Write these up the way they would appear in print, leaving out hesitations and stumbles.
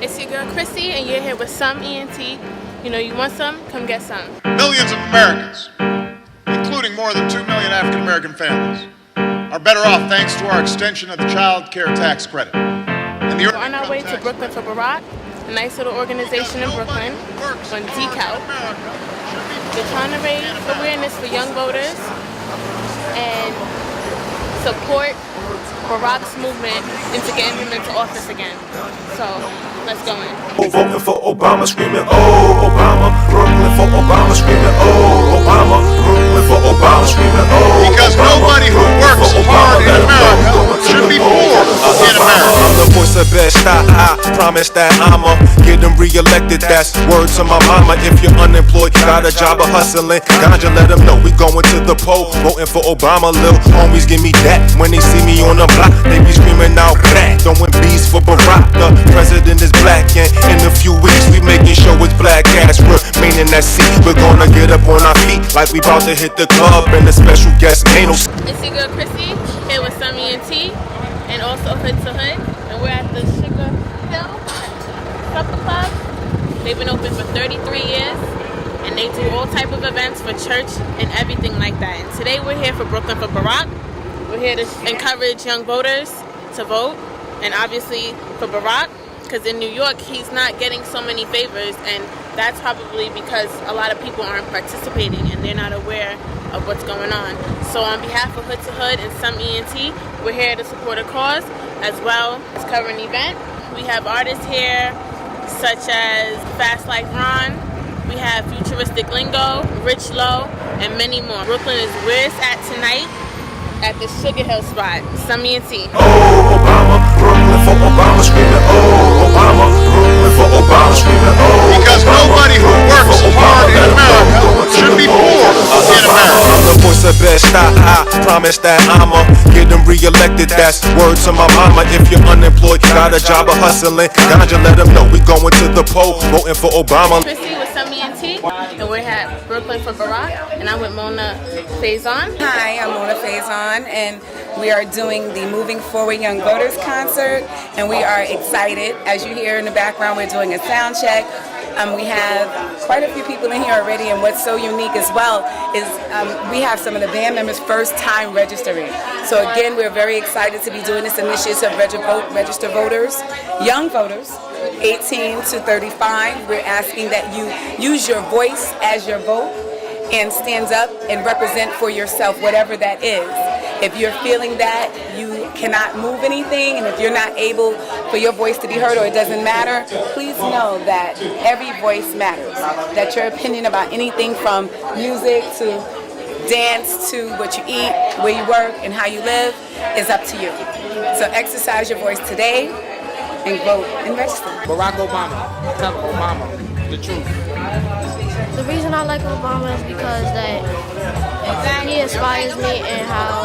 It's your girl Chrissy, and you're here with S.U.M Ent. You know you want some? Come get some. Millions of Americans, including more than 2 million African American families, are better off thanks to our extension of the child care tax credit. And We're on our way to Brooklyn for Barack, a nice little organization in Brooklyn on DCAL. They're trying to raise awareness for young voters and support Barack's movement into getting him into office again. So, let's go in. Voting for Obama, screaming, oh, Obama. Brooklyn for Obama, screaming, oh, Obama. Brooklyn for Obama, screaming, oh, because Obama. Nobody who works hard in America should be poor in America. I'm the voice of best, I promise that I'ma get them re-elected. That's word to my mama. If you're unemployed, got a job or hustling, ganja, let them know we going to the poll. Voting for Obama, little homies give me that. When they see me on the block, they be screaming out black. Throwing bees for Barack, the president is black. And in a few weeks, we making sure it's black ass remaining that seat. We're gonna get up on our feet like we about to hit the club. And the special guest ain't no. It's your girl Chrissy, here with S.U.M Ent, and also Hood to Hood. And we're at the Sugar Hill Supper Club. They've been open for 33 years, and they do all type of events for church and everything like that. And today we're here for Brooklyn for Barack. We're here to encourage young voters to vote, and obviously for Barack, because in New York he's not getting so many favors, and that's probably because a lot of people aren't participating and they're not aware of what's going on. So on behalf of Hood to Hood and S.U.M Ent, we're here to support a cause as well as cover an event. We have artists here such as Fast Like Ron, we have Futuristic Lingo, Rich Low, and many more. Brooklyn is where it's at tonight at the Sugar Hill spot. S.U.M Ent. Oh, Obama. Brooklyn for Obama, screaming, oh, Obama. Brooklyn for Obama, screaming, oh, because nobody who works hard in America should be poor in America. I'm the voice of best, I promise that I'ma get them re-elected. That's word to my mama. If you're unemployed, got a job or hustling, ganja, let them know we going to the poll. Voting for Obama. Chrissy with S.U.M Ent, and we're at Brooklyn for Barack, and I'm with Mona Faison. Hi, I'm Mona Faison, and we are doing the Moving Forward Young Voters concert, and we are excited. As you hear in the background, we're doing a sound check. We have quite a few people in here already, and what's so unique as well is we have some of the band members first time registering. So again, we're very excited to be doing this initiative, register voters, young voters, 18 to 35. We're asking that you use your voice as your vote and stand up and represent for yourself, whatever that is. If you're feeling that you cannot move anything, and if you're not able for your voice to be heard or it doesn't matter, please know that every voice matters. That your opinion about anything from music to dance to what you eat, where you work, and how you live is up to you. So exercise your voice today and vote and register. Barack Obama. Tell Obama the truth. The reason I like Obama is because that he inspires me and how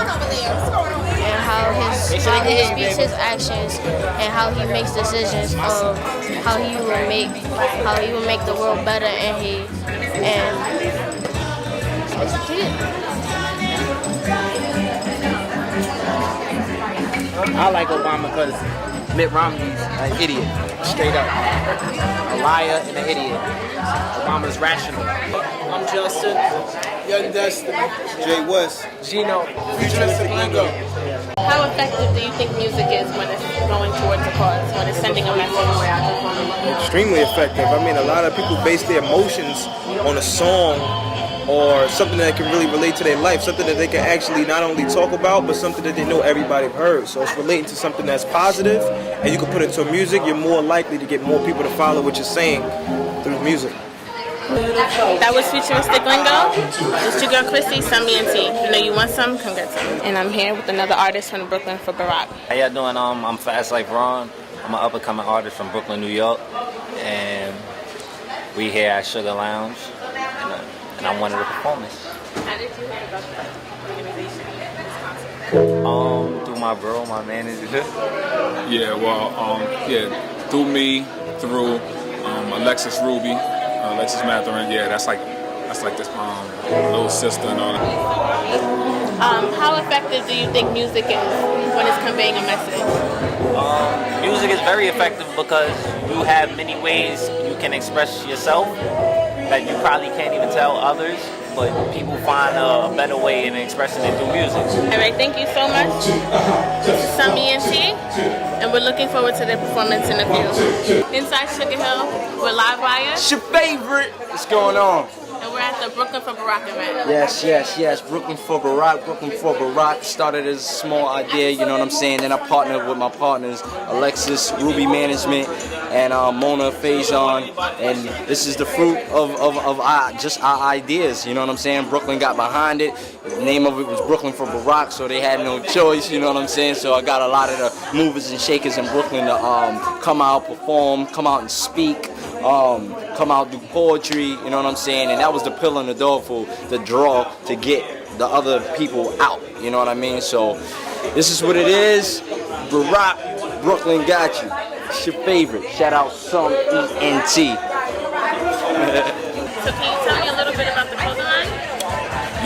his speaks, his actions, and how he makes decisions of how he will make the world better, and that's it. I like Obama because Mitt Romney's an idiot, straight up. A liar and an idiot. Obama's rational. I'm Justin, Young Dustin, Jay West, Gino, Futuristic Lingo. How effective do you think music is when it's going towards a cause, when it's sending a message? Extremely effective. I mean, a lot of people base their emotions on a song or something that can really relate to their life, something that they can actually not only talk about, but something that they know everybody have heard. So it's relating to something that's positive, and you can put it into music, you're more likely to get more people to follow what you're saying through music. That was Futuristic Lingo. It's your girl Chrissy, S.U.M Ent. You know you want some, come get some. And I'm here with another artist from Brooklyn for Barack. How y'all doing? I'm Fast Like Ron. I'm an up-and-coming artist from Brooklyn, New York. And we here at Sugar Lounge. And I'm one of the performers. How did you hear about the organization? Through my bro, my manager. Yeah, well, through me, through Alexis Ruby, Alexis Matherin. Yeah, that's like this little sister and all that. How effective do you think music is when it's conveying a message? Music is very effective because you have many ways you can express yourself that you probably can't even tell others, but people find a better way in expressing it through music. All right, thank you so much. This is S.U.M Ent, and we're looking forward to their performance in a few. Inside Sugar Hill with Live Wire. It's your favorite. What's going on? And we're at the Brooklyn for Barack event. Yes. Brooklyn for Barack. Started as a small idea, you know what I'm saying? Then I partnered with my partners, Alexis, Ruby Management, and Mona Faison. And this is the fruit of our ideas, you know what I'm saying? Brooklyn got behind it. The name of it was Brooklyn for Barack, so they had no choice, you know what I'm saying? So I got a lot of the movers and shakers in Brooklyn to come out, perform, come out and speak. Come out, do poetry, you know what I'm saying? And that was the pillar in the door for the draw to get the other people out, you know what I mean? So this is what it is. Barack, Brooklyn got you. It's your favorite. Shout out S.U.M Ent. So can you tell me a little bit about the clothing line?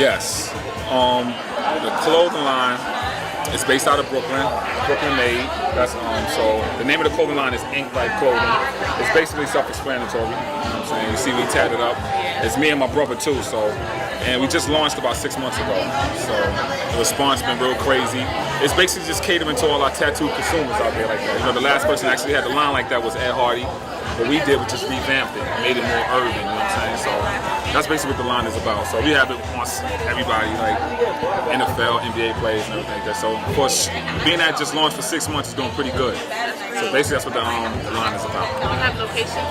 Yes. The clothing line is based out of Brooklyn made. That's so the name of the clothing line is Ink Life Clothing. It's basically self-explanatory. You know what I'm saying? You see we tatted up. It's me and my brother too, and we just launched about 6 months ago. So the response been real crazy. It's basically just catering to all our tattoo consumers out there like that. You know, the last person actually had the line like that was Ed Hardy. What we did was just revamped it, made it more urban, you know what I'm saying? So that's basically what the line is about. So we have it on everybody, like NFL, NBA players and everything like that. So of course, being that just launched for 6 months is doing pretty good. So basically that's what the line is about. Do you have locations?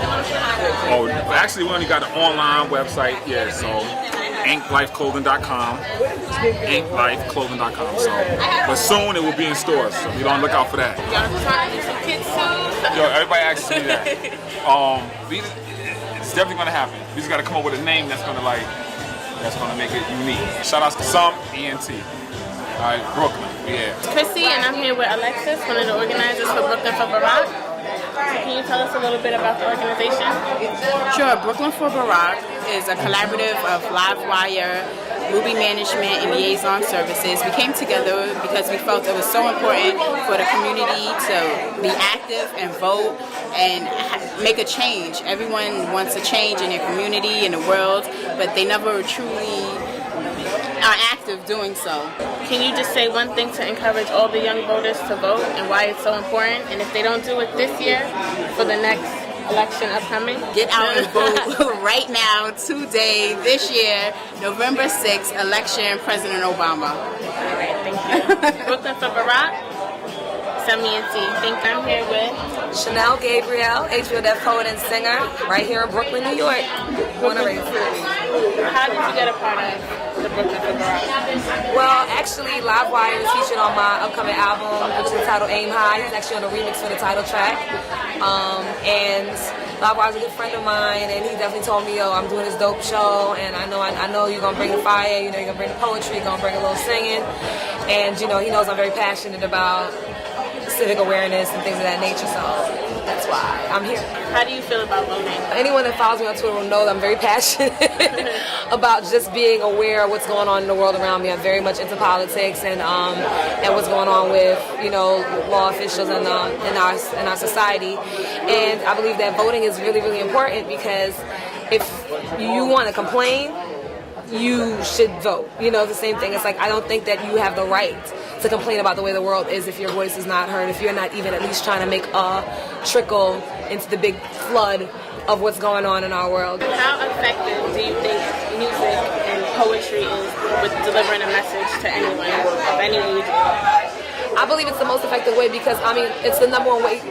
Oh, actually we only got an online website, yeah, so inklifeclothing.com, inklifeclothing.com. So, but soon it will be in stores, so be on the lookout for that. Y'all trying to do some kids soon? Yo, everybody asks me that. It's definitely gonna happen. We just gotta come up with a name that's gonna make it unique. Shout out to S.U.M Ent. All right, Brooklyn, yeah. It's Chrissy, and I'm here with Alexis, one of the organizers for Brooklyn for Barack. Can you tell us a little bit about the organization? Sure. Brooklyn for Barack is a collaborative of Live Wire, Ruby Management, and Liaison Services. We came together because we felt it was so important for the community to be active and vote and make a change. Everyone wants a change in their community, in the world, but they never truly are active doing so. Can you just say one thing to encourage all the young voters to vote and why it's so important? And if they don't do it this year, for the next election upcoming? Get out and vote right now, today, this year, November 6th, election, President Obama. All right, thank you. Brooklyn for Barack, S.U.M Ent. Thank you. I'm here with Chanel Gabriel, HBO poet and singer, right here in Brooklyn, New York. Born and raised. How did you get a part of the Brooklyn for Barack? Well, actually, Live Wire is featured on my upcoming album, which is entitled Aim High. He's actually on a remix for the title track. And Live Wire's a good friend of mine, and he definitely told me, yo, I'm doing this dope show, and I know you're gonna bring the fire, you know, you're gonna bring the poetry, you're gonna bring a little singing, and you know, he knows I'm very passionate about civic awareness and things of that nature, so that's why I'm here. How do you feel about voting? Anyone that follows me on Twitter will know that I'm very passionate about just being aware of what's going on in the world around me. I'm very much into politics and what's going on with, you know, law officials and in our society. And I believe that voting is really, really important because if you want to complain, you should vote. You know, the same thing. It's like I don't think that you have the right to complain about the way the world is if your voice is not heard, if you're not even at least trying to make a trickle into the big flood of what's going on in our world. How effective do you think music and poetry is with delivering a message to anyone of any age? I believe it's the most effective way because, I mean, it's the number one way.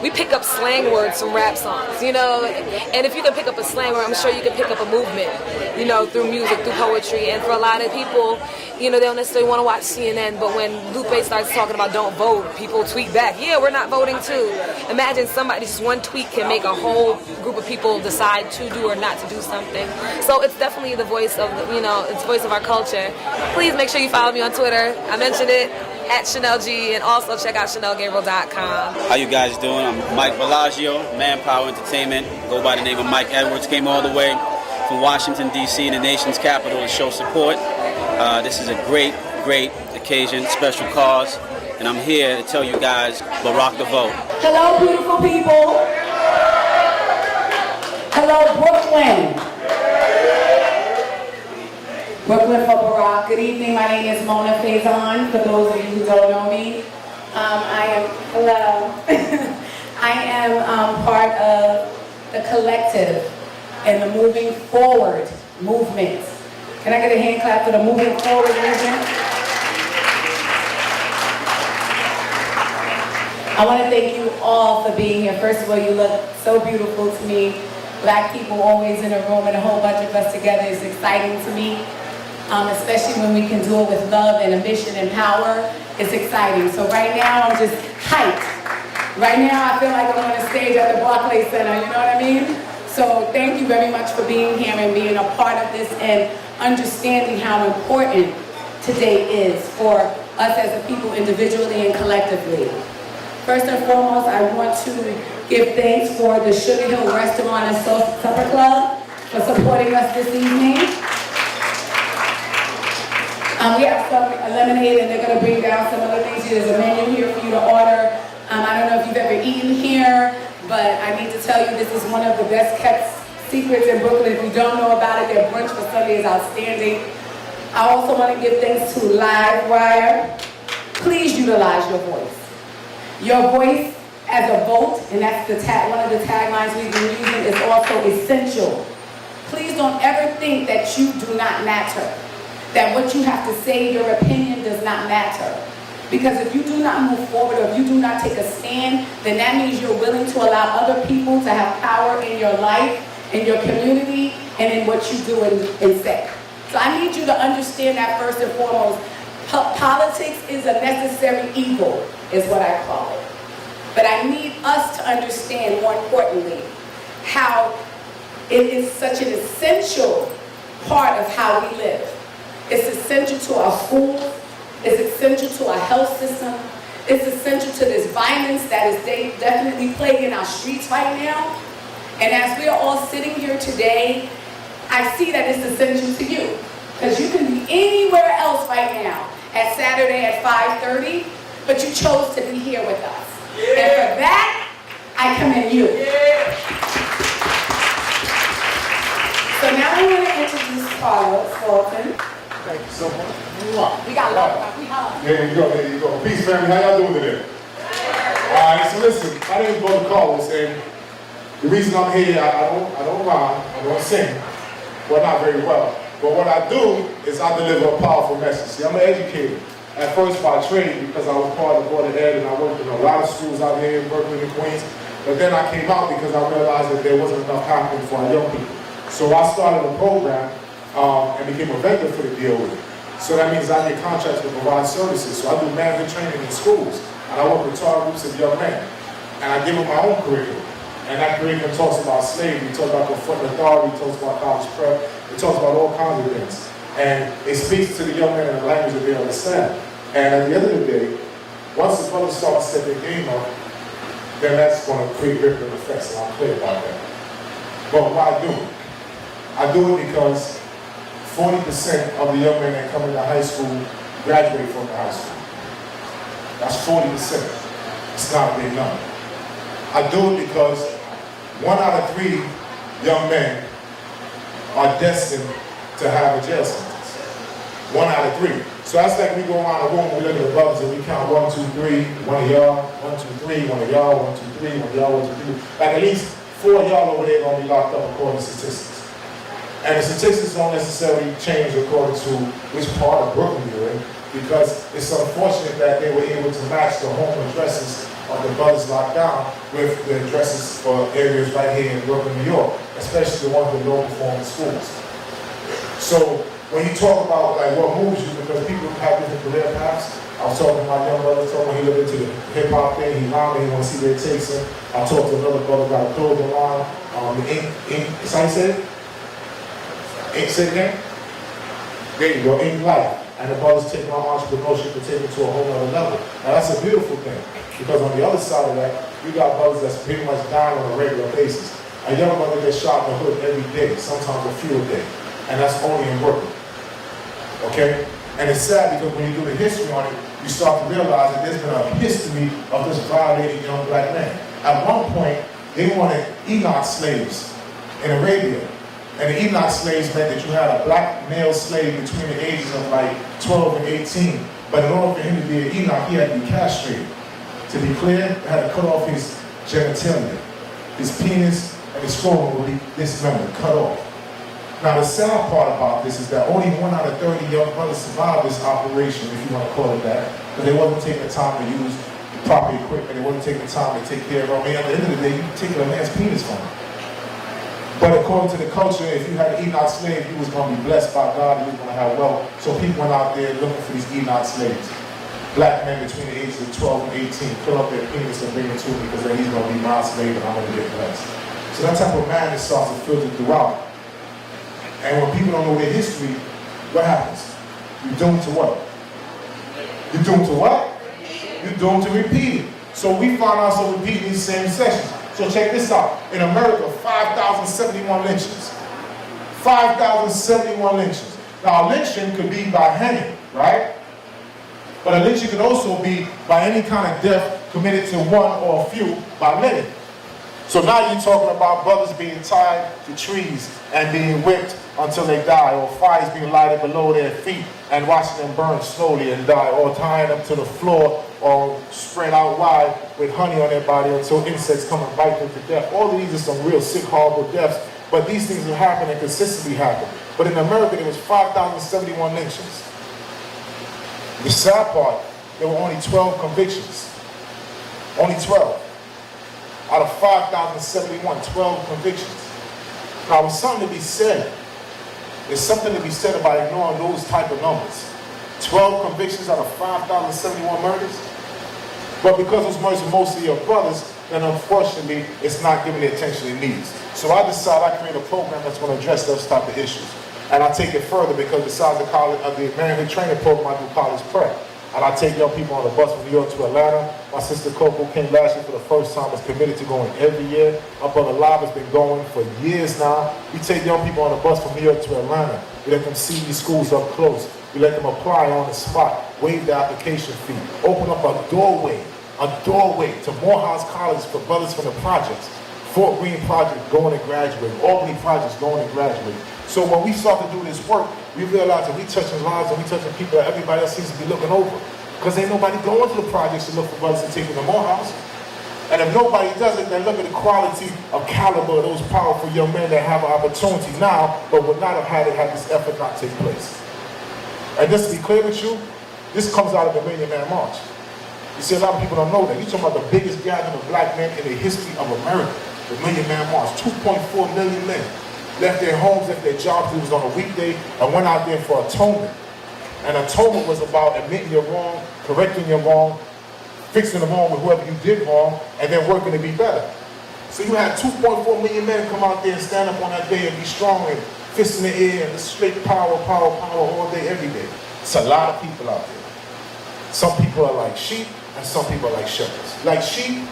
We pick up slang words from rap songs, you know, and if you can pick up a slang word, I'm sure you can pick up a movement, you know, through music, through poetry. And for a lot of people, you know, they don't necessarily want to watch CNN, but when Lupe starts talking about don't vote, people tweet back, yeah, we're not voting too. Imagine somebody, just one tweet can make a whole group of people decide to do or not to do something. So it's definitely the voice of, you know, it's the voice of our culture. Please make sure you follow me on Twitter. I mentioned it. At Chanel G, and also check out ChanelGabriel.com. How you guys doing? I'm Mike Bellagio, Manpower Entertainment. Go by the name of Mike Edwards. Came all the way from Washington, D.C., the nation's capital, to show support. This is a great great occasion, special cause, and I'm here to tell you guys, rock the vote. Hello, beautiful people. Hello, Brooklyn. Brooklyn for Barack. Good evening. My name is Mona Faison. For those of you who don't know me, hello. I am part of the collective and the Moving Forward movement. Can I get a hand clap for the Moving Forward movement? I want to thank you all for being here. First of all, you look so beautiful to me. Black people always in a room and a whole bunch of us together is exciting to me, especially when we can do it with love and a mission and power. It's exciting. So right now, I'm just hyped. Right now, I feel like I'm on a stage at the Barclays Center, you know what I mean? So thank you very much for being here and being a part of this and understanding how important today is for us as a people individually and collectively. First and foremost, I want to give thanks for the Sugar Hill Restaurant and Supper Club for supporting us this evening. We have some lemonade and they're going to bring down some other things. There's a menu here for you to order. I don't know if you've ever eaten here, but I need to tell you this is one of the best kept secrets in Brooklyn. If you don't know about it, their brunch for Sunday is outstanding. I also want to give thanks to Livewire. Please utilize your voice. Your voice as a vote, and that's one of the taglines we've been using, is also essential. Please don't ever think that you do not matter, that what you have to say, your opinion, does not matter. Because if you do not move forward or if you do not take a stand, then that means you're willing to allow other people to have power in your life, in your community, and in what you do and say. So I need you to understand that first and foremost. Politics is a necessary evil, is what I call it. But I need us to understand, more importantly, how it is such an essential part of how we live. It's essential to our schools. It's essential to our health system. It's essential to this violence that is definitely plaguing our streets right now. And as we are all sitting here today, I see that it's essential to you. Because you can be anywhere else right now at Saturday at 5:30, but you chose to be here with us. Yeah. And for that, I commend you. Yeah. So now I want to introduce Carlos Fulton. Thank you so much. We got love. We hug. There you go, there you go. Peace, family. How y'all doing today? All right, so listen, my name is Brother Carlos, and the reason I'm here, I don't rhyme, I don't sing, well, not very well. But what I do is I deliver a powerful message. See, I'm an educator. At first by trade, because I was part of the Board of Ed and I worked in a lot of schools out here in Brooklyn and Queens. But then I came out because I realized that there wasn't enough happening for our young people. So I started a program and became a vendor for the DOE. So that means I get contracts to provide services. So I do management training in schools. And I work with target groups of young men. And I give them my own curriculum. And that curriculum talks about slavery, it talks about confronting authority, it talks about college prep, it talks about all kinds of things. And it speaks to the young men in a language that they understand. And at the end of the day, once the brothers start to set their game up, then that's going to create rippling effects, and I'm clear about that. But why do it? I do it because 40% of the young men that come into high school graduate from the high school. That's 40%. It's not a big number. I do it because 1 out of 3 young men are destined to have a jail sentence. 1 out of 3. So that's like we go around the room, we look at the brothers and we count 1, 2, 3, 1 of y'all, 1, 2, 3, 1 of y'all, 1, 2, 3, 1 of y'all, 1, 2, 3. Like at least 4 of y'all over there gonna be locked up according to statistics. And the statistics don't necessarily change according to which part of Brooklyn you're in, because it's unfortunate that they were able to match the home addresses of the brothers locked down with the addresses for areas right here in Brooklyn, New York, especially the ones with low performing schools. So when you talk about like what moves you, because people have different career paths. I was talking to my young brother, told me he looked into the hip hop thing, he rhyming, he want to see where it takes him. I talked to another brother about a clothing line, the ink, is how you say it? Ink, say it again? There you go, Ink Life. And the brothers take my entrepreneurship and take it to a whole other level. Now that's a beautiful thing, because on the other side of that, you got brothers that's pretty much dying on a regular basis. A young brother gets shot in the hood every day, sometimes a few a day. And that's only in Brooklyn. Okay? And it's sad because when you do the history on it, you start to realize that there's been a history of this violating young black men. At one point, they wanted Enoch slaves in Arabia. And the Enoch slaves meant that you had a black male slave between the ages of like 12 and 18. But in order for him to be an Enoch, he had to be castrated. To be clear, they had to cut off his genitalia. His penis and his scrotum would be dismembered, cut off. Now the sad part about this is that only 1 out of 30 young brothers survived this operation, if you want to call it that, because they wasn't taking the time to use the proper equipment, they wasn't taking the time to take care of them. I mean, at the end of the day, you can take a man's penis from him. But according to the culture, if you had an Enoch slave, you was going to be blessed by God, you was going to have wealth. So people went out there looking for these Enoch slaves. Black men between the ages of 12 and 18, fill up their penis and bring it to me because then he's going to be my slave and I'm going to get blessed. So that type of madness starts to filter throughout. And when people don't know their history, what happens? You're doomed to what? You're doomed to what? You're doomed to repeat it. So we find ourselves repeating these same sessions. So check this out. In America, 5,071 lynchings. 5,071 lynchings. Now, a lynching could be by hanging, right? But a lynching could also be by any kind of death committed to one or a few by many. So now you're talking about brothers being tied to trees and being whipped until they die, or fires being lighted below their feet and watching them burn slowly and die, or tying them to the floor or spread out wide with honey on their body until insects come and bite them to death. All of these are some real sick, horrible deaths, but these things have happened and consistently happen. But in America, there was 5,071 lynchings. The sad part, there were only 12 convictions. Only 12. Out of 5,071, 12 convictions. Now, there's something to be said. There's something to be said about ignoring those type of numbers. 12 convictions out of 5,071 murders. But because those murders are mostly your brothers, then unfortunately, it's not given the attention it needs. So I decided I create a program that's going to address those type of issues. And I take it further because besides the manhood training program, I do college prep. And I take young people on the bus from New York to Atlanta. My sister Coco came last year for the first time, is committed to going every year. My brother Live has been going for years now. We take young people on the bus from New York to Atlanta. We let them see these schools up close. We let them apply on the spot, waive the application fee, open up a doorway to Morehouse College for brothers from the projects. Fort Greene Project going and graduating, Albany Projects going and graduating. So when we start to do this work, we realize that we touching lives and we touching people that everybody else seems to be looking over. Because ain't nobody going to the projects to look for brothers to take them to Morehouse. And if nobody does it, then look at the quality of caliber of those powerful young men that have an opportunity now, but would not have had it had this effort not take place. And just to be clear with you, this comes out of the Million Man March. You see, a lot of people don't know that. You're talking about the biggest gathering of black men in the history of America, the Million Man March. 2.4 million men left their homes, left their jobs. It was on a weekday and went out there for atonement. And atonement was about admitting your wrong, correcting your wrong, fixing the wrong with whoever you did wrong, and then working to be better. So you had 2.4 million men come out there and stand up on that day and be strong and fist in the air and straight power all day, every day. It's a lot of people out there. Some people are like sheep and some people are like shepherds. Like sheep,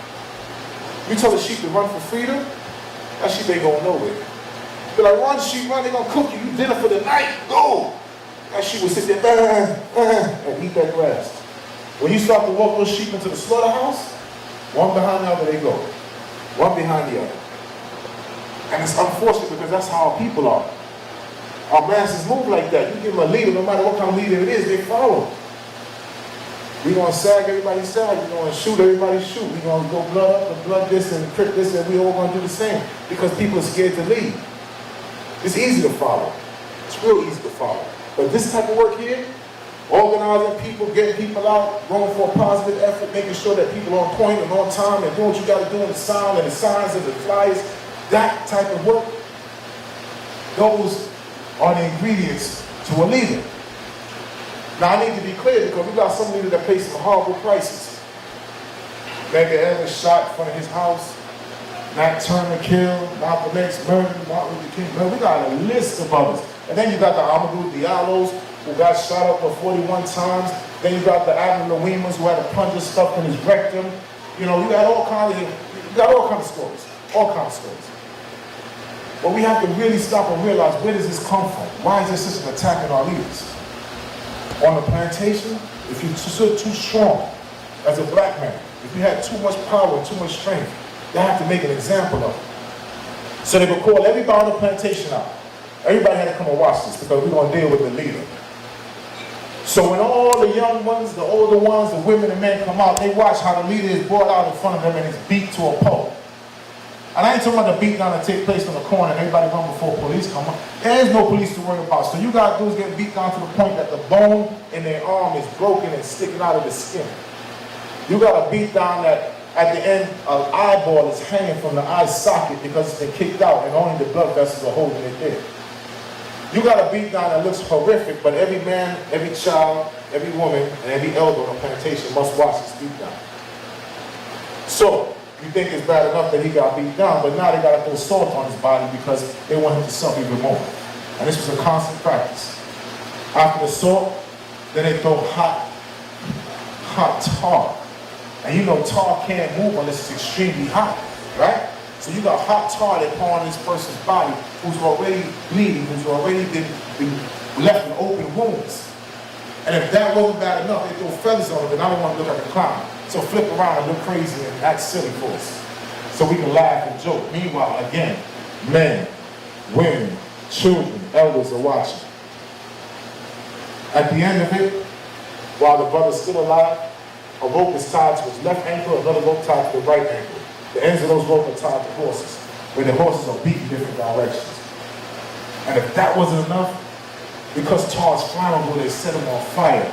you tell a sheep to run for freedom, that sheep ain't going nowhere. They're like, run sheep, run, they're gonna cook you. You dinner for the night, go. That sheep would sit there and eat that grass. When you start to walk those sheep into the slaughterhouse, one behind the other they go. One behind the other. And it's unfortunate because that's how our people are. Our masses move like that. You give them a leader, no matter what kind of leader it is, they follow. We're going to sag everybody sag. We're going to shoot everybody shoot. We're going to go blood up and blood this and prick this, and we all going to do the same because people are scared to lead. It's easy to follow. It's real easy to follow. But this type of work here, organizing people, getting people out, going for a positive effort, making sure that people are on point and on time and doing what you got to do in the sound and the signs and the flyers, that type of work, those are the ingredients to a leader. Now I need to be clear because we got some leaders that pay some horrible prices. Medgar Evers shot in front of his house, Nat Turner killed, Malcolm X murdered, Martin Luther King murdered. We got a list of others. And then you got the Amadou Diallos who got shot up for 41 times. Then you got the Adam Lewimas who had a plunger stuffed in his rectum. You know, you got all kinds of stories. All kinds of stories. But we have to really stop and realize, where does this come from? Why is there such an attack on our leaders? On the plantation, if you're too strong as a black man, if you had too much power and too much strength, they have to make an example of it. So they would call everybody on the plantation out. Everybody had to come and watch this because we're going to deal with the leader. So when all the young ones, the older ones, the women and men come out, they watch how the leader is brought out in front of them and is beat to a pulp. And I ain't talking about the beatdown that take place on the corner and everybody run before police come up. There is no police to worry about. So you got dudes getting beat down to the point that the bone in their arm is broken and sticking out of the skin. You got a beat down that at the end an eyeball is hanging from the eye socket because it's been kicked out and only the blood vessels are holding it there. You got a beat down that looks horrific, but every man, every child, every woman, and every elder on the plantation must watch this beat down. So, you think it's bad enough that he got beat down, but now they got to throw salt on his body because they want him to suffer even more. And this was a constant practice. After the salt, then they throw hot tar. And you know tar can't move unless it's extremely hot, right? So you got hot tar they pour on this person's body who's already bleeding, who's already been left with open wounds. And if that wasn't bad enough, they throw feathers on it, and I don't want to look like a clown. So flip around and look crazy and act silly for us. So we can laugh and joke. Meanwhile, again, men, women, children, elders are watching. At the end of it, while the brother's still alive, a rope is tied to his left ankle, another rope tied to the right ankle. The ends of those ropes are tied to horses, where the horses are beat in different directions. And if that wasn't enough, because Tar's flammable, they set him on fire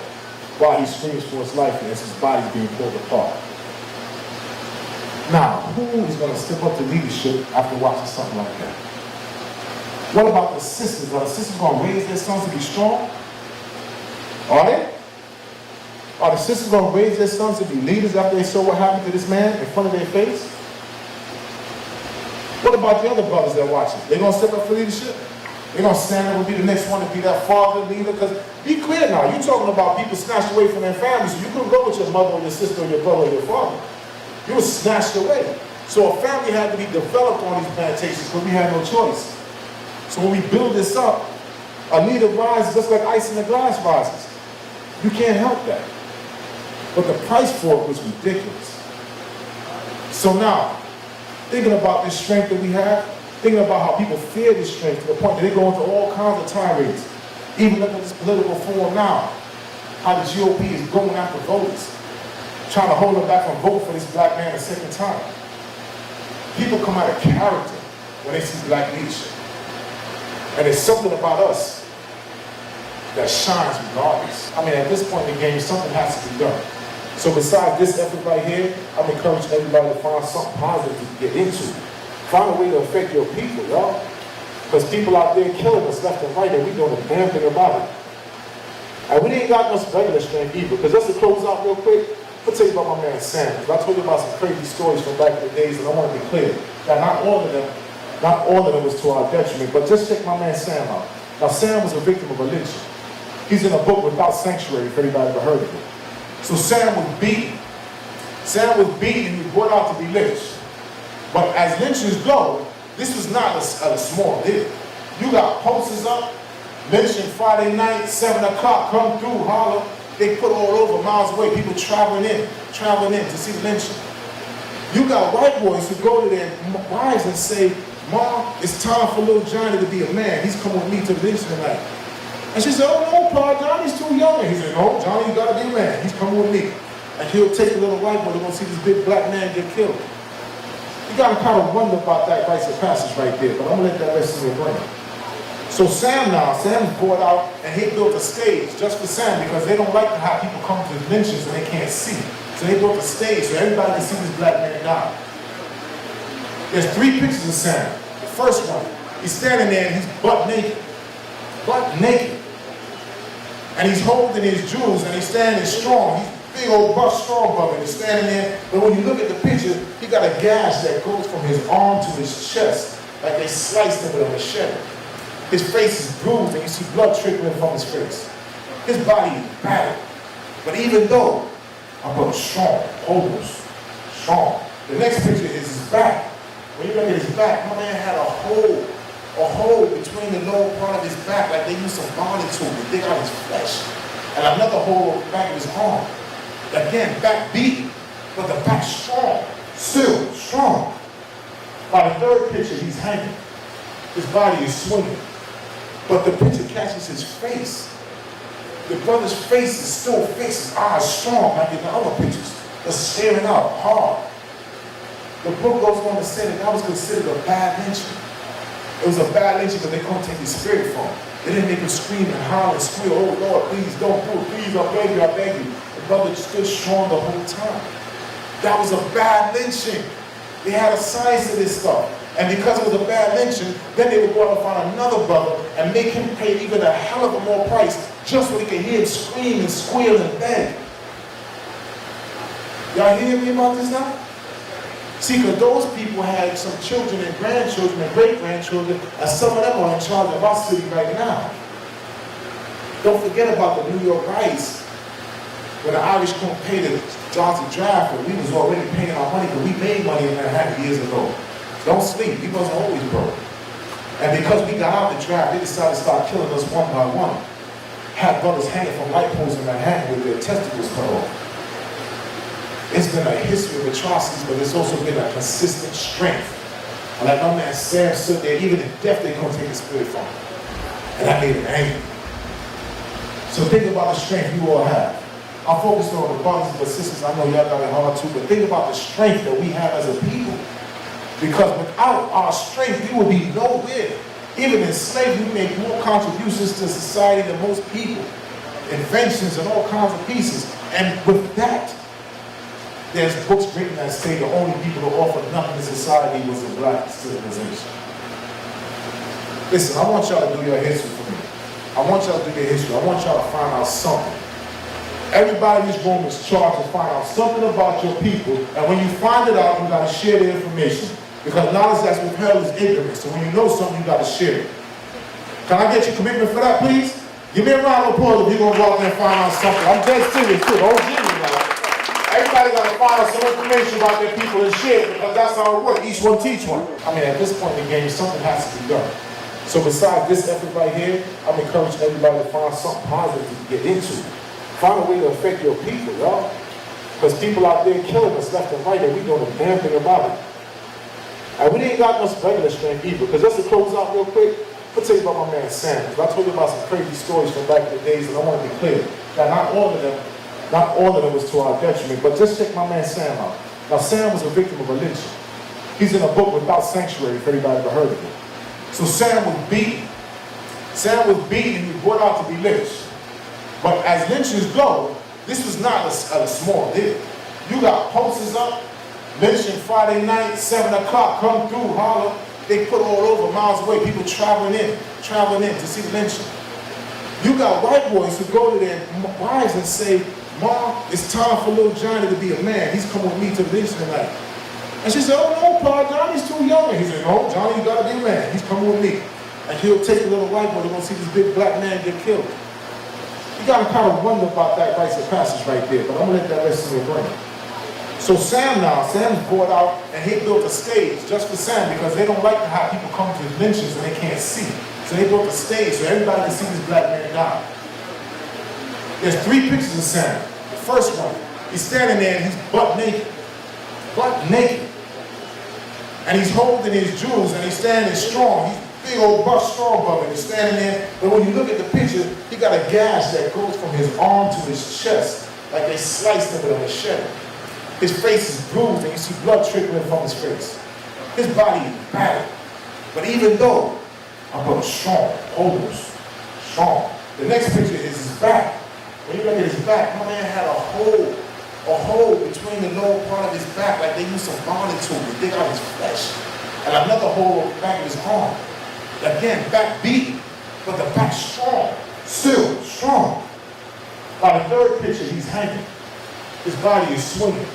while he screams for his life and as his body's being pulled apart. Now, who is going to step up to leadership after watching something like that? What about the sisters? Are the sisters going to raise their sons to be strong? Are they? Are the sisters going to raise their sons to be leaders after they saw what happened to this man in front of their face? What about the other brothers that are watching? They going to step up for leadership? They going to stand up and be the next one to be that father leader? Because be clear now, you're talking about people snatched away from their families. So you couldn't go with your mother or your sister or your brother or your father. You were snatched away. So a family had to be developed on these plantations because we had no choice. So when we build this up, a leader rises just like ice in the glass rises. You can't help that. But the price for it was ridiculous. So now, thinking about this strength that we have, thinking about how people fear this strength to the point that they go into all kinds of tirades. Even look at this political forum now, how the GOP is going after voters, trying to hold them back from voting for this black man a second time. People come out of character when they see black leadership. And there's something about us that shines regardless. I mean, at this point in the game, something has to be done. So besides this effort right here, I'm encouraging everybody to find something positive to get into. Find a way to affect your people, y'all. Because people out there killing us left and right, and we doing a damn thing about it. And we ain't got no regular strength either. Because just to close out real quick, I'll tell you about my man Sam. I told you about some crazy stories from back in the days, and I want to be clear that not all of them was to our detriment. But just check my man Sam out. Now Sam was a victim of a lynching. He's in a book Without Sanctuary, if anybody ever heard of it. So Sam was beaten. Sam was beaten and he was brought out to be lynched. But as lynchings go, this was not a small deal. You got posters up, lynching Friday night, 7 o'clock, come through, holler. They put all over, miles away, people traveling in to see lynching. You got white boys who go to their wives and say, Mom, it's time for little Johnny to be a man. He's coming with me to lynch tonight. And she said, oh no, Pa, Johnny's too young. And he said, no, Johnny, you gotta be a man. He's coming with me. And he'll take a little white boy to go see this big black man get killed. You gotta kind of wonder about that rites of passage right there, but I'm gonna let that rest in your brain. So Sam's brought out and he built a stage just for Sam because they don't like to have people come to lynchings and they can't see. So they built a stage so everybody can see this black man die. There's 3 pictures of Sam. The first one, he's standing there and he's butt naked. Butt naked. And he's holding his jewels and he's standing strong. He's big old buff strong brother. He's standing there. But when you look at the picture, he got a gash that goes from his arm to his chest, like they sliced him with a machete. His face is bruised and you see blood trickling from his face. His body is battered. But even though I put strong, almost strong. The next picture is his back. When you look at his back, my man had a hole between the lower part of his back, like they used some body tool to dig out his flesh. and another hole in the back of his arm. Again, back beaten, but the back strong, still strong. By the third picture, he's hanging. His body is swinging. But the picture catches his face. The brother's face is still fixed, his eyes strong, like in the other pictures. They're staring out hard. The book goes on to say that was considered a bad lynching. It was a bad lynching because they couldn't take his spirit from him. They didn't make him scream and holler and squeal, oh Lord, please don't do it, please, I beg you, I beg you. The brother stood strong the whole time. That was a bad lynching. They had a science to this stuff. And because it was a bad lynching, then they would go out and find another brother and make him pay even a hell of a more price just so they could hear him scream and squeal and beg. Y'all hear me about this now? See, because those people had some children and grandchildren and great-grandchildren, and some of them are in charge of our city right now. Don't forget about the New York riots, when the Irish couldn't pay the Johnson draft, and we was already paying our money, because we made money in Manhattan years ago. Don't sleep, we wasn't always broke. And because we got out the draft, they decided to start killing us one by one. Had brothers hanging from light poles in Manhattan with their testicles cut off. It's been a history of atrocities, but it's also been a consistent strength. And like my man Sam stood there, even in death, they couldn't take his spirit from him. And that made him angry. So think about the strength you all have. I'm focused on the brothers and the sisters. I know y'all got it hard too, but think about the strength that we have as a people. Because without our strength, we would be nowhere. Even in slavery, we make more contributions to society than most people. Inventions and all kinds of pieces. And with that, there's books written that say the only people who offered nothing in society was the black civilization. Listen, I want y'all to do your history for me. I want y'all to do your history. I want y'all to find out something. Everybody in this room is charged to find out something about your people, and when you find it out, you gotta share the information. Because knowledge that's withheld is ignorance. So when you know something, you gotta share it. Can I get your commitment for that, please? Give me a round of applause if you're gonna go out there and find out something. I'm dead serious too. Don't give me now. Everybody got to find out some information about their people and share it, because that's how it works. Each one teach one. I mean, at this point in the game, something has to be done. So besides this effort right here, I'm encouraging everybody to find something positive to get into. Find a way to affect your people, y'all. Because people out there killing us left and right, and we doing a damn thing about it. And we ain't got much regular strength either. Because just to close out real quick, I'll tell you about my man Sam. I told you about some crazy stories from back in the days, and I want to be clear that not all of them was to our detriment, but just check my man Sam out. Now Sam was a victim of a lynching. He's in a book Without Sanctuary, if anybody ever heard of it. So Sam was beaten. Sam was beaten and he was brought out to be lynched. But as lynchings go, this was not a small deal. You got posters up, lynching Friday night, 7 o'clock, come through, holler. They put all over, miles away, people traveling in to see the lynching. You got white boys who go to their wives and say, Mom, it's time for little Johnny to be a man. He's coming with me to the lynching tonight. And she said, oh no, Pa, Johnny's too young. And he said, no, Johnny, you gotta be a man. He's coming with me. And he'll take a little white boy to go see this big black man get killed. You gotta kind of wonder about that rites of passage right there, but I'm gonna let that rest in your brain. So Sam's brought out and he built a stage just for Sam, because they don't like to have people come to his lynchings and they can't see. So they built a stage so everybody can see this black man die. There's 3 pictures of Sam. The first one, he's standing there and he's butt naked. And he's holding his jewels and he's standing strong. He's big old buff strong brother. He's standing there, but when you look at the picture, he got a gash that goes from his arm to his chest, like they sliced him with a machete. His face is bruised and you see blood trickling from his face. His body is battered. But even though I'm brother strong, almost strong. The next picture is his back. When you look at his back, my man had a hole between the lower part of his back, like they used some bonding tool to dig out his flesh. And another hole on the back of his arm. Again, back beaten, but the back strong, still strong. By the third picture, he's hanging. His body is swinging.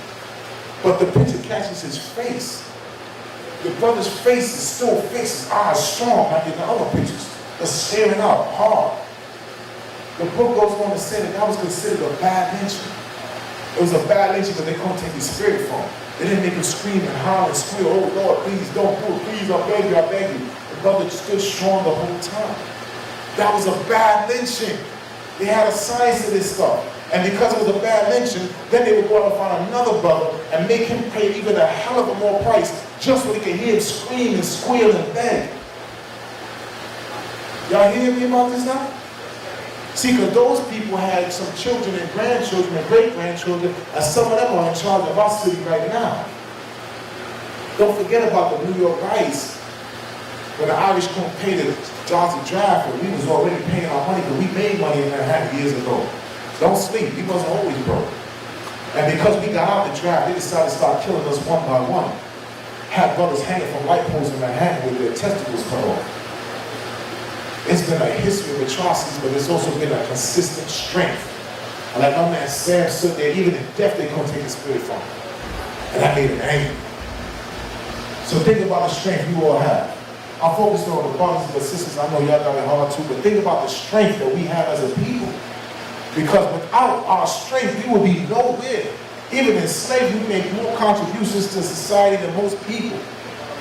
But the picture catches his face. The brother's face is still fixed, his eyes strong, like in the other pictures. They're staring out hard. The book goes on to say that was considered a bad lynching. It was a bad lynching because they couldn't take his spirit from him. They didn't make him scream and holler and squeal, oh Lord, please don't do it, please, I beg you, I beg you. The brother stood strong the whole time. That was a bad lynching. They had a science to this stuff. And because it was a bad lynching, then they would go out and find another brother and make him pay even a hell of a more price just so they could hear him scream and squeal and beg. Y'all hear me about this now? See, because those people had some children and grandchildren and great-grandchildren, and some of them are in charge of our city right now. Don't forget about the New York riots, when the Irish couldn't pay the Johnson draft, and we was already paying our money, because we made money in Manhattan years ago. Don't sleep, we wasn't always broke. And because we got out the draft, they decided to start killing us one by one. Had brothers hanging from light poles in Manhattan with their testicles cut off. It's been a history of atrocities, but it's also been a consistent strength. And like my man Sam stood there, even in death they couldn't take the spirit from him. And that made him angry. So think about the strength you all have. I'm focused on the brothers and the sisters, I know y'all got it hard too, but think about the strength that we have as a people. Because without our strength, we would be nowhere. Even in slavery, we make more contributions to society than most people.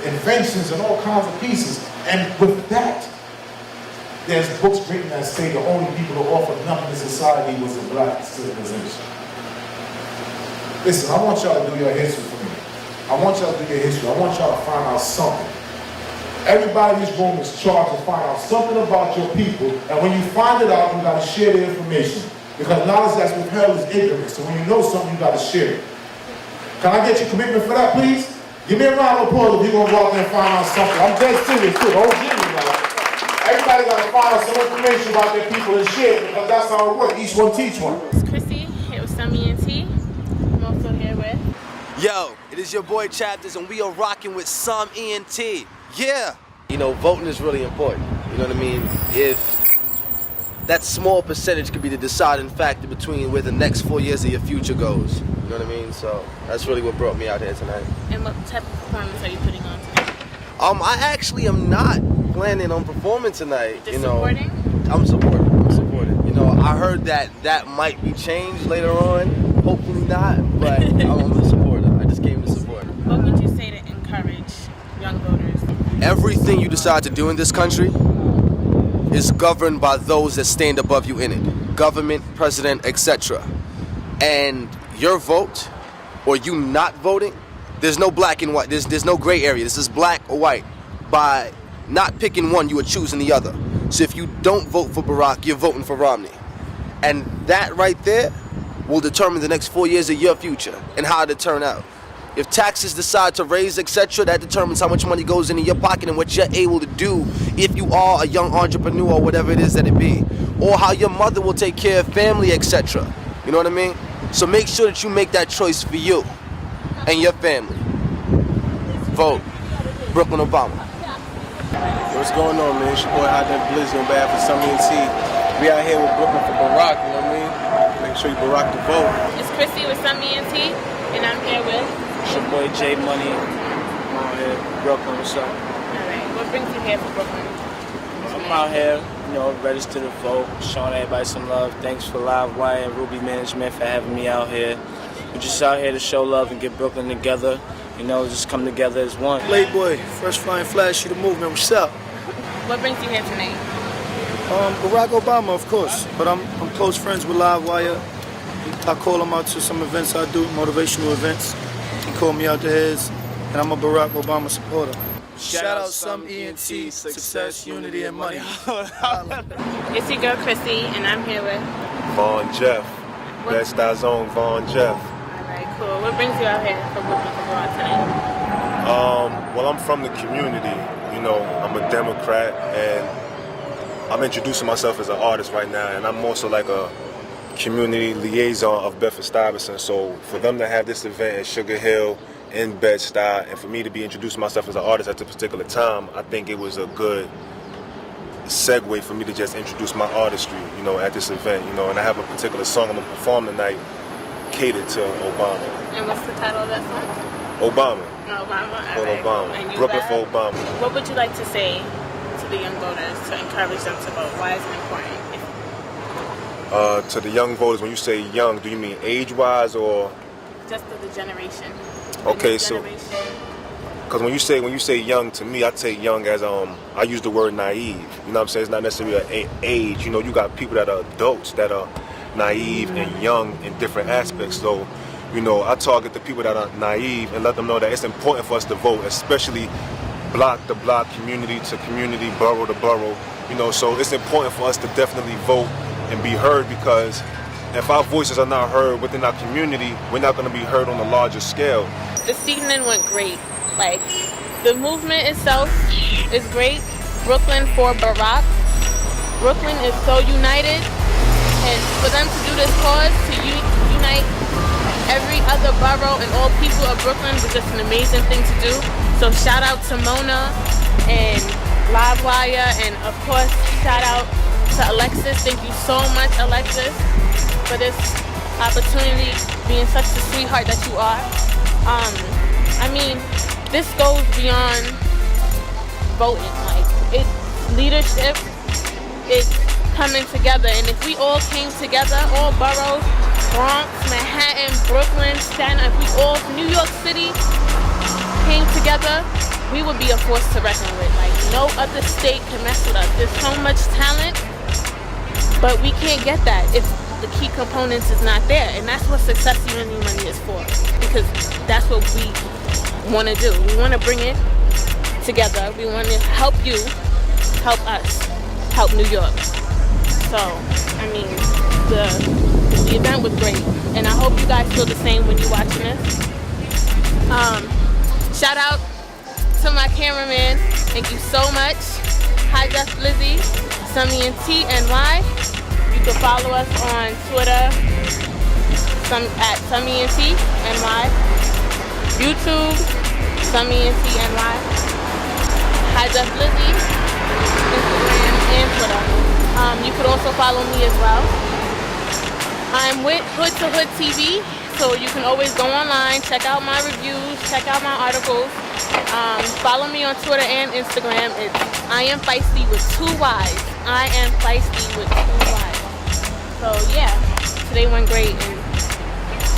Inventions and all kinds of pieces. And with that, there's books written that say the only people who offered nothing to society was the black civilization. Listen, I want y'all to do your history for me. I want y'all to do your history. I want y'all to find out something. Everybody in this room is charged to find out something about your people, and when you find it out, you gotta share the information. Because knowledge that's withheld is ignorance. So when you know something, you gotta share it. Can I get your commitment for that, please? Give me a round of applause if you're gonna go out there and find out something. I'm dead serious too. Don't give me now. Everybody gotta find out some information about their people and share it, because that's how it works. Each one teach one. It's Chrissy here with S.U.M Ent. I'm also here with... Yo, it is your boy Chapters, and we are rocking with S.U.M Ent. Yeah! You know, voting is really important. You know what I mean? If that small percentage could be the deciding factor between where the next 4 years of your future goes. You know what I mean? So that's really what brought me out here tonight. And what type of performance are you putting on tonight? I actually am not planning on performing tonight. Just supporting? I'm supporting. You know, I heard that might be changed later on. Hopefully not, but I'm a supporter. I just came to support. What would you say to encourage young voters? Everything you decide to do in this country is governed by those that stand above you in it. Government, president, etc. And your vote, or you not voting, there's no black and white. There's no gray area. This is black or white. By not picking one, you are choosing the other. So if you don't vote for Barack, you're voting for Romney. And that right there will determine the next 4 years of your future and how it turn out. If taxes decide to raise, etc., that determines how much money goes into your pocket and what you're able to do if you are a young entrepreneur or whatever it is that it be. Or how your mother will take care of family, etc. You know what I mean? So make sure that you make that choice for you and your family. Vote Brooklyn Obama. What's going on, man? It's your boy Hot That Blizzy on behalf of S.U.M Ent. We out here with Brooklyn for Barack, you know what I mean? Make sure you Barack the vote. It's Chrissy with S.U.M Ent, and I'm here with... It's your boy J Money. I'm out here, Brooklyn, what's up? Alright, what brings you here for Brooklyn? I'm out here, you know, register to vote, showing everybody some love. Thanks for Live Wire and Ruby Management for having me out here. We're just out here to show love and get Brooklyn together. You know, just come together as one. Playboy, Fresh Flying Flash, you the movement, what's up? What brings you here tonight? Barack Obama, of course, but I'm close friends with Live Wire. I call him out to some events I do, motivational events. He called me out to his, and I'm a Barack Obama supporter. Shout out S.U.M Ent, success, unity, and money. It's your girl Chrissy, and I'm here with... Vaughn Jeff. Best I Zone, Vaughn Jeff. Alright, cool. What brings you out here for Brooklyn for Barack tonight? Well, I'm from the community. You know, I'm a Democrat, and I'm introducing myself as an artist right now, and I'm also like a community liaison of Bedford-Stuyvesant. So for them to have this event at Sugar Hill in Bed-Stuy, and for me to be introducing myself as an artist at this particular time, I think it was a good segue for me to just introduce my artistry, you know, at this event, you know, and I have a particular song I'm gonna perform tonight catered to Obama. And what's the title of that song? Obama. Obama. For Right. Obama. And Brooklyn for Obama. What would you like to say to the young voters to encourage them to vote? Why is it important? To the young voters, when you say young, do you mean age-wise or? Just to the generation. Okay, so Because when you say young, to me, I take young as I use the word naive. You know what I'm saying? It's not necessarily an age. You know, you got people that are adults that are naive and young in different aspects. So, you know, I target the people that are naive and let them know that it's important for us to vote, especially block to block, community to community, borough to borough. You know, so it's important for us to definitely vote and be heard, because if our voices are not heard within our community, we're not going to be heard on a larger scale. This evening went great. Like, the movement itself is great. Brooklyn for Barack. Brooklyn is so united, and for them to do this cause, to unite every other borough and all people of Brooklyn was just an amazing thing to do. So shout out to Mona and Livewire, and of course shout out to Alexis. Thank you so much, Alexis, for this opportunity, being such a sweetheart that you are. I mean, this goes beyond voting. Like, it's leadership, it's coming together. And if we all came together, all boroughs, Bronx, Manhattan, Brooklyn, Staten, if we all, New York City, came together, we would be a force to reckon with. Like, no other state can mess with us. There's so much talent, but we can't get that if the key components is not there. And that's what Success Unity Money is for, because that's what we want to do. We want to bring it together. We want to help you, help us, help New York. So, I mean, the event was great, and I hope you guys feel the same when you're watching this. Shout out to my cameraman. Thank you so much. Hi, Def Lizzie, S.U.M Ent. You can follow us on Twitter at S.U.M Ent. YouTube, S.U.M Ent. Hi, Def Lizzie, Instagram and Twitter. You could also follow me as well. I'm with Hood to Hood TV, so you can always go online, check out my reviews, check out my articles. Follow me on Twitter and Instagram. It's I Am Feisty with 2 Y's. I Am Feisty with 2 Y's. So yeah, today went great, and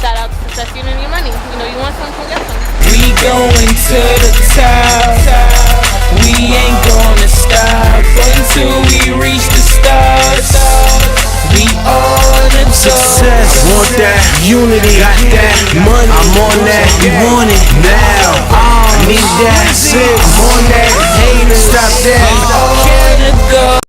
shout out to Success Unity Money. You know, you want some, come get some. We going to the top. We ain't gonna stop until we reach the stars. We on the success. Want that unity, got that money. I'm on that, you want it now. I need that. I'm on that, haters, stop that.